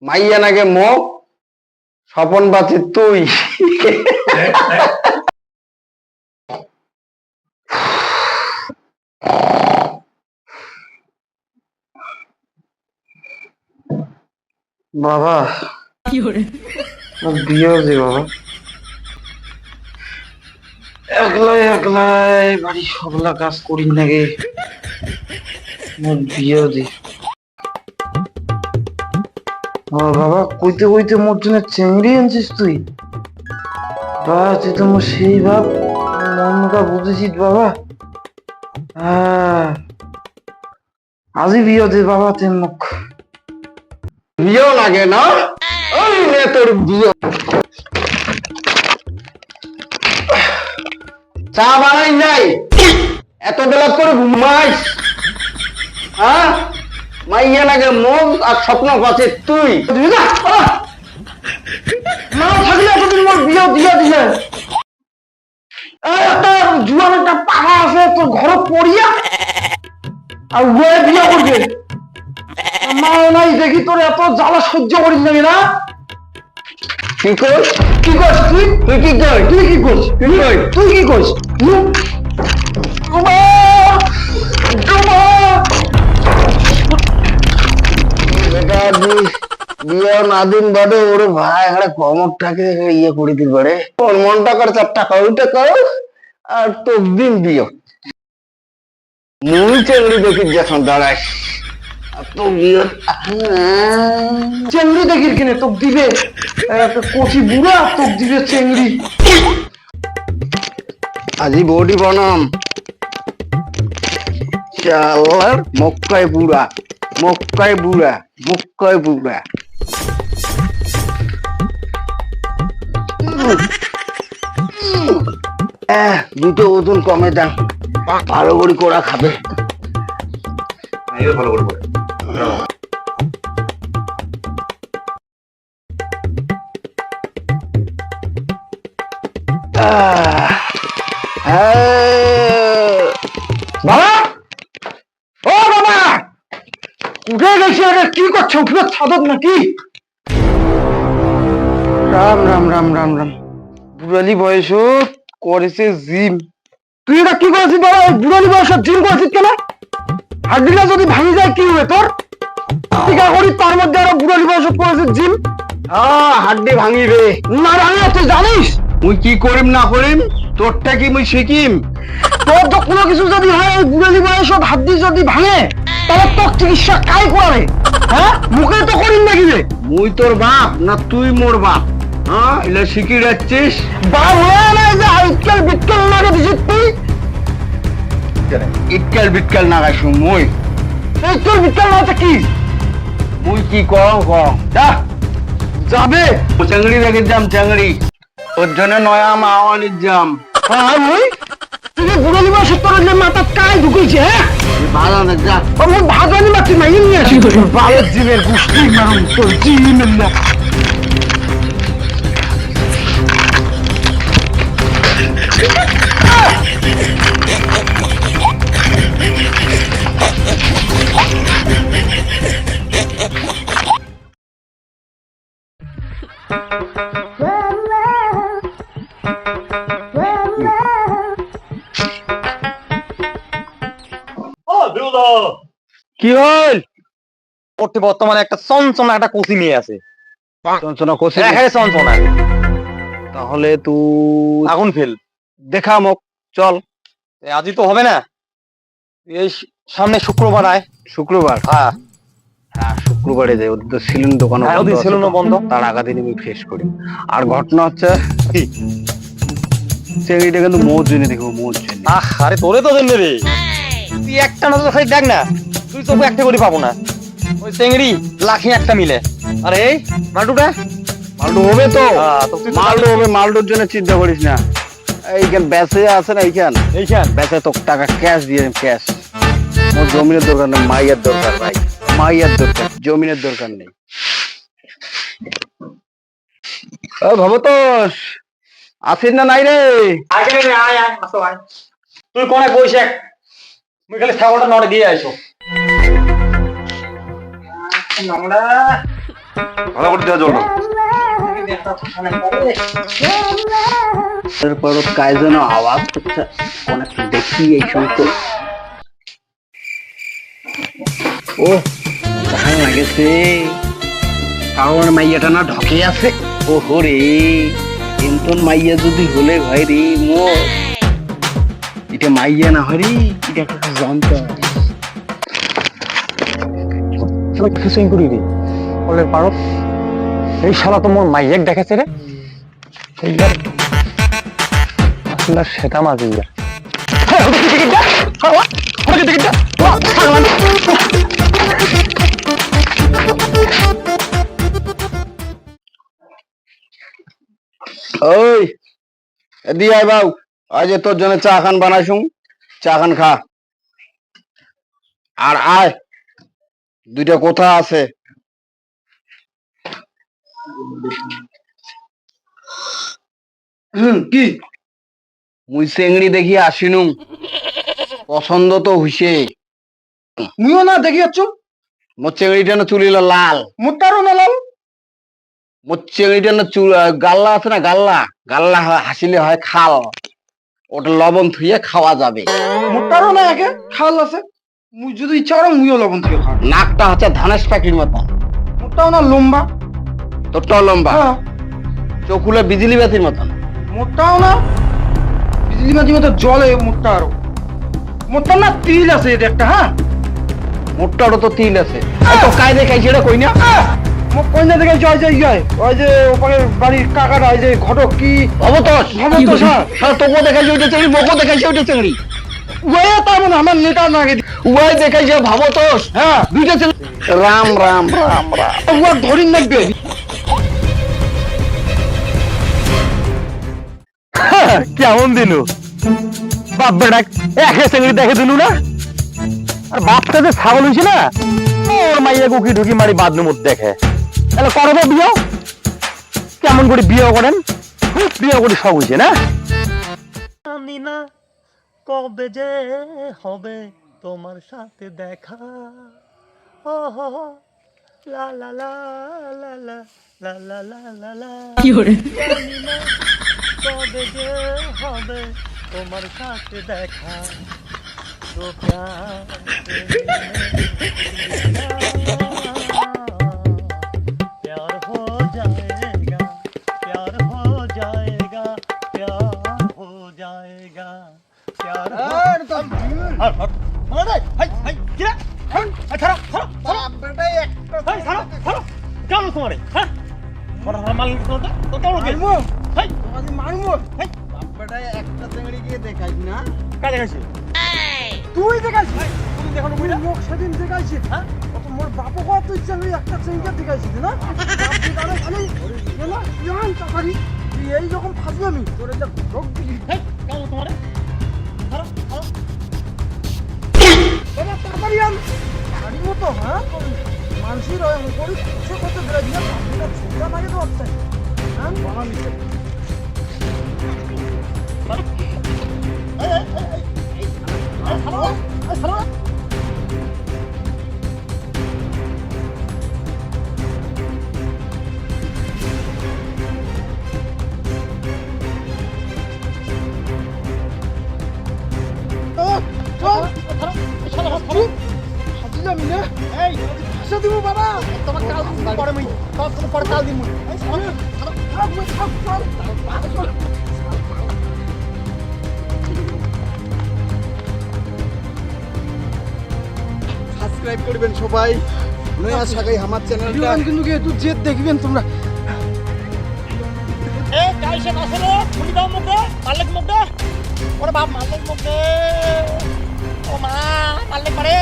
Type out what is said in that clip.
মাইয়া নাগে মোক স্বপন বাঁচি তুই। বাবা বিয়ে হয়েছে বাবা, একলাই একলাই বাড়ি সবলা কাজ করি নাকি মোর বিয়ে হয়েছে। বাবা কইতে কইতে মোর জন্য চেংড়ি আনছিস তুই? বা তুই তো মোর সেই ভাব মনটা বুঝেছিস বাবা। আজই বিয়ে দে বাবা তেন মুখ বিয়েও লাগে না। ওই নে তোর বিয়ে। চা বানাই নাই, এত বেলা করে ঘুমাইস? হ্যাঁ, মাইয়া লাগে মোগ আর স্বপ্ন পাচ্ছে তুই। না থাকলে এতদিন মোর বিয়ে দিয়ে দিলে। একটা জুয়ান একটা পাড়া আছে তোর ঘর পড়িয়া আর ওয়ে বিয়ে করবে। মা নাই দেখি তোর এত জ্বালা সহ্য করিস নাকি না? কি করিস? কি করিস তুই? তুই কি করিস? তুই কি করিস? তুই কি করিস? বিয়ে না দিন বাদে ওরে ভাই একটা কমরটাকে ইয়ে করে দিল পারে। ওর মনটা করে 4 টাকা ওইটা করো আর তোর দিন দিও। মুই চেংড়ি দেখি যখন দাঁড়াই তো বিয়ে চেংড়ি দেখির কিনে তোক দিবে একটা কচি বুড়া, তোক দিবে চেংড়ি। আজি বডি বনাম চালার মক্কায় বুড়া, মক্কায় বুড়া, মক্কায় বুড়া। দুটো ওজন কমে দেন, ভালো করে কোড়া খাবে। ভালো করে বাবা, ও বাবা উঠে গেছে। কি করছো? উঠবে ছাদত নাকি? রাম রাম রাম রাম রাম। বুড়ালি বয়স করেছে জিম। তুই এটা কি করেছিস বাবা? বুড়ালি বয়স জিম করেছিস কেন? হাড্ডিটা যদি ভাঙি যায় কি হবে তোর? টিকা করি তার মধ্যে আরো বুড়ালি বয়স করেছিস জিম। হাড্ডি ভাঙিবে না ভাঙিয়ে তুই জানিস মুই কি করিম না করিম? তোরটা কি মুই শিখিম? তোর তো কোনো কিছু যদি হয় বুড়ালি বয়স হাড্ডি যদি ভাঙে তাহলে তোর চিকিৎসা কাই করে? হ্যাঁ, মুখে তো করিম নাকি রে? মুই তোর বাপ না তুই মোর বাপ? হ্যাঁ, এলা শিখি যাচ্ছিস। বাপ হয়ে না যে ইটকাল বিটকাল নাগে দিছিস তুই। ইটকাল বিটকাল নাগাইছু মুই? ইটকাল বিটকাল না কি? মুই কি কম কম যা যাবে চেংড়ি দেখে যাম, চেংড়ি তোর জন্য নয়া মাওয়ালির যাম। হ্যাঁ মুই তুই বুড়ালি বয়স তোর মাথা কাই ঢুকেছে? হ্যাঁ ভালো না যা। আমি ভাগানি মাটি মাই নিয়ে আসি তোর বালের জিমের গুষ্টি মারুন তোর জিমের না। কি হল? বর্তমানে একটা চঞ্চনা একটা কচি মেয়ে আছে। চঞ্চনা কষে চঞ্চনা তাহলে তুই আগুন ফেল দেখা মোক চল। আজই তো হবে না, এই সামনে শুক্রবার আয়। শুক্রবার? হ্যাঁ হ্যাঁ শুক্রবারে যাই। ওদের তো সেলুন দোকান বন্ধ, তার আগা দিন আমি ফ্রেশ করি। আর ঘটনা হচ্ছে চেংড়িটা কিন্তু মোর জন্য দেখবো, মোর জন্য। আরে তোরে তো জন্য রে, তুই একটা নজর খালি দেখ না, তুই তবু একটা করে পাবো না। ওই চেংড়ি লাখি একটা মিলে। আরে এই মালটুটা মালডো হবে তো? মালডো হবে, মালডোর জন্য চিন্তা করিস না। এইখান ব্যাসে আছে না, এইখান ব্যাসে তো টাকা ক্যাশ দিয়ে ক্যাশ। মোর জমিনের দরকার নেই, মাইয়ার দরকার ভাই, মাইয়ার দরকার, জমিনের দরকার নেই। ভবতোষ আসিস না নাই রে? তুই কোনে বইস এক, মুই খালি ছাগলটা নড়ে দিয়ে আইছো। ভালো করে দেওয়া জল এরপর কায় যেন আওয়াজ করছে অনেক দেখি এই সমস্ত ও ভালো লাগেছে কারণ মাইয়াটা না ঢকে আছে ও হরে কিন্তু মাইয়া যদি হলে হয় রে মো এটা মাইয়া না হরি এটা একটা যন্ত্র কিছুই করি রে কলের পারত এই শালা তো মোর মাইয়েক দেখেছে রে এইবার আসলে সেটা মাঝে ওই এদি আয় বাউ আজ তোর জন্য চা খান বানাইছুম চা খান খা আর আয় দুইটা কথা আছে কি মুই চেংড়ি দেখি আসিনু পছন্দ তো হইছে মুইও না দেখি যাচ্ছ মোর চেংড়িটা না চুলিল লাল মোটারও না লাল মোর চেংড়িটা না গাল্লা আছে না গাল্লা গাল্লা হাসিলে হয় খাল ওটা লবণ থুয়ে খাওয়া যাবে মোটারও না একে খাল আছে মুই যদি ইচ্ছা করে মুইও লবণ থুয়ে খাওয়া নাকটা হচ্ছে ধানেশ পাখির মতো মোটাও না লম্বা তোরটাও লম্বা চোখগুলো বিজলি বাতির মতন মোটাও না বিজলি বাতির মতো জলে মোটা আরো মোটা না তিল আছে এটা একটা হ্যাঁ মোটারও তো তিল আছে তো কায় দেখাইছে এটা কই না কই না দেখাইছে ওই যে ওপারে বাড়ির কাকাটা ওই যে ঘটক কি ভবতোষ হ্যাঁ তোকে দেখাইছে ওইটা চিংড়ি মোকে দেখাইছে ওইটা চিংড়ি ওই তার মানে আমার নেতা না আগে ওই দেখাইছে ভবতোষ হ্যাঁ দুইটা চিংড়ি রাম রাম রাম রাম ওর ধরিন লাগবে কেমন দিনু বাপ বেটা একে চেংড়ি দেখে দিনু না আর বাপটা যে ছাগল হয়েছে না ওর মাইয়া গুকি ঢুকি মারি বাদনু মুখ দেখে তাহলে করবো বিয়ে কেমন করে বিয়ে করেন বিয়ে করে সব হয়েছে না জানি না কবে যে হবে তোমার সাথে দেখা ও হো হো, লা লা লা লা লা লা লা লা লা লা কি করে জানি না কবে যে হবে তোমার সাথে দেখা তো প্যার प्यार हो जाएगा प्यार हो जाएगा प्यार हो जाएगा प्यार हो তুই দেখাইছিস তুই দেখানো বইলা লোক সেদিন দেখাইছিস হ্যাঁ তো মোর বাপু কো তুই চাই একটা চেঙ্গা দেখাইছিস না আপনি দাঁড়া খালি না ইয়ান তাকারি তুই এই রকম ফাজলি আমি তোরে যা রোগ দিলি বাবা তাড়াতাড়ি আন গাড়ি মতো হ্যাঁ মানসির করি কিছু করতে দেয় না আপনিটা ছোটা লাগে তো আপনি হ্যাঁ বাবা মিছে সাবস্ক্রাইব করবেন সবাই নয়া সাগাই আমার চ্যানেলটা কিন্তু তুই জেদ দেখবেন তোমরা ए कैसे कसलो फुली दाव मुके मालिक मुके ओरे बाप मालिक मुके ओ मा मालिक पड़े